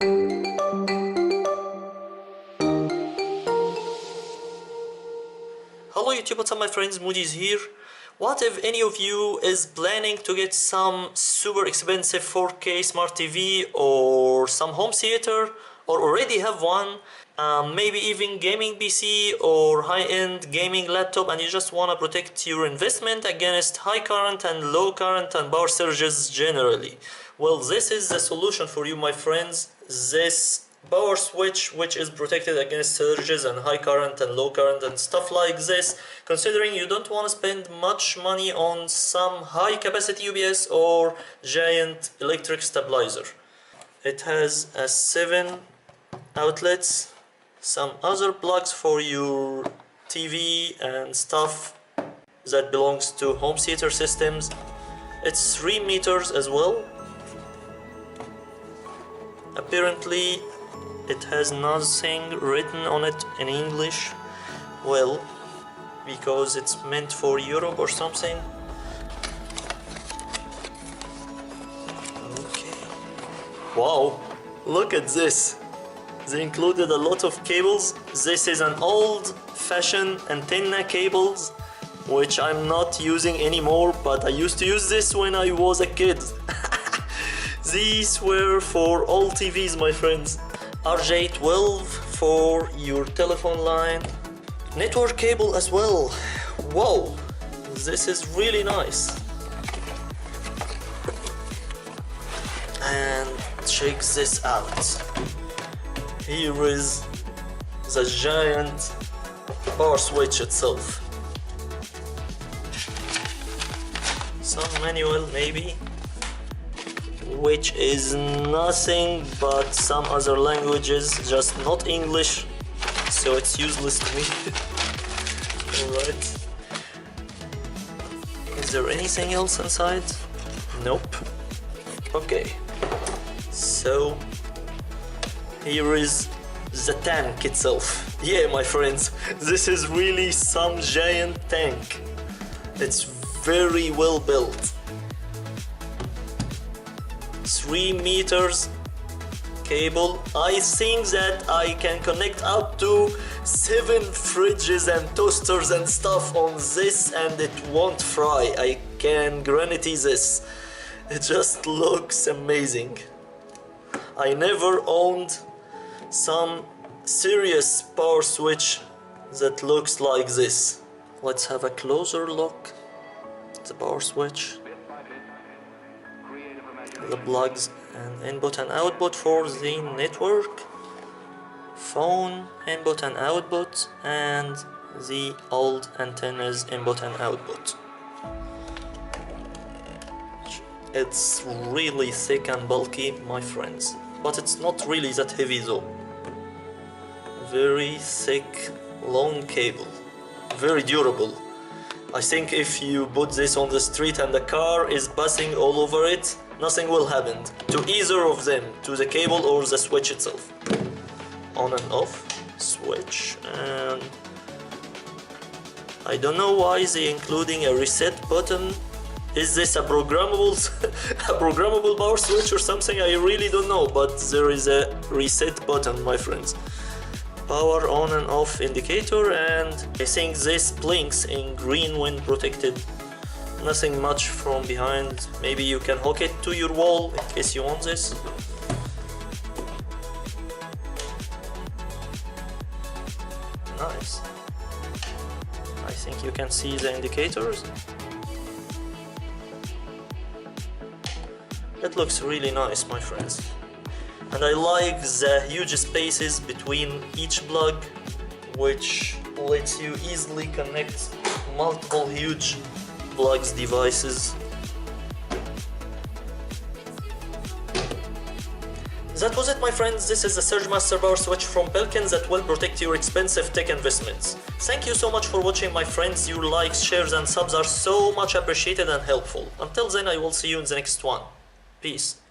Hello YouTube, what's up my friends, Moody's here. What if any of you is planning to get some super expensive 4K smart TV or some home theater, or already have one, maybe even gaming PC or high-end gaming laptop, and you just want to protect your investment against high current and low current and power surges generally? Well, this is the solution for you my friends. This power switch, which is protected against surges and high current and low current and stuff like this, considering you don't want to spend much money on some high capacity UPS or giant electric stabilizer. It has 7 outlets, some other plugs for your TV and stuff that belongs to home theater systems. It's 3 meters as well. Apparently it has nothing written on it in English, well, because it's meant for Europe or something. Okay. Wow, look at this. They included a lot of cables. This is an old-fashioned antenna cables, which I'm not using anymore, but I used to use this when I was a kid. These were for all TVs, my friends. RJ12 for your telephone line. Network cable as well. Whoa, this is really nice. And check this out. Here is the giant power switch itself. Some manual maybe, which is nothing but some other languages, just not English, so it's useless to me. Alright. Is there anything else inside? Nope. Okay. So here is the tank itself. Yeah, my friends, this is really some giant tank. It's very well built. 3 meters cable. I think that I can connect up to 7 fridges and toasters and stuff on this, and it won't fry. I can guarantee this. It just looks amazing. I never owned some serious power switch that looks like this. Let's have a closer look at the power switch. The plugs and input and output for the network, phone input and output, and the old antennas input and output. It's really thick and bulky, my friends, but it's not really that heavy though. Very thick, long cable, very durable. I think if you put this on the street and the car is passing all over it, nothing will happen to either of them, to the cable or the switch itself. On and off switch, and I don't know why they including a reset button. Is this a programmable a programmable power switch or something? I really don't know, but there is a reset button, my friends. Power on and off indicator, and I think this blinks in green when protected. Nothing much from behind. Maybe you can hook it to your wall in case you want this. Nice. I think you can see the indicators. It looks really nice, my friends. And I like the huge spaces between each plug, which lets you easily connect multiple huge plugs devices. That was it, my friends. This is the SurgeMaster power switch from Belkin that will protect your expensive tech investments. Thank you so much for watching, my friends. Your likes, shares and subs are so much appreciated and helpful. Until then, I will see you in the next one. Peace.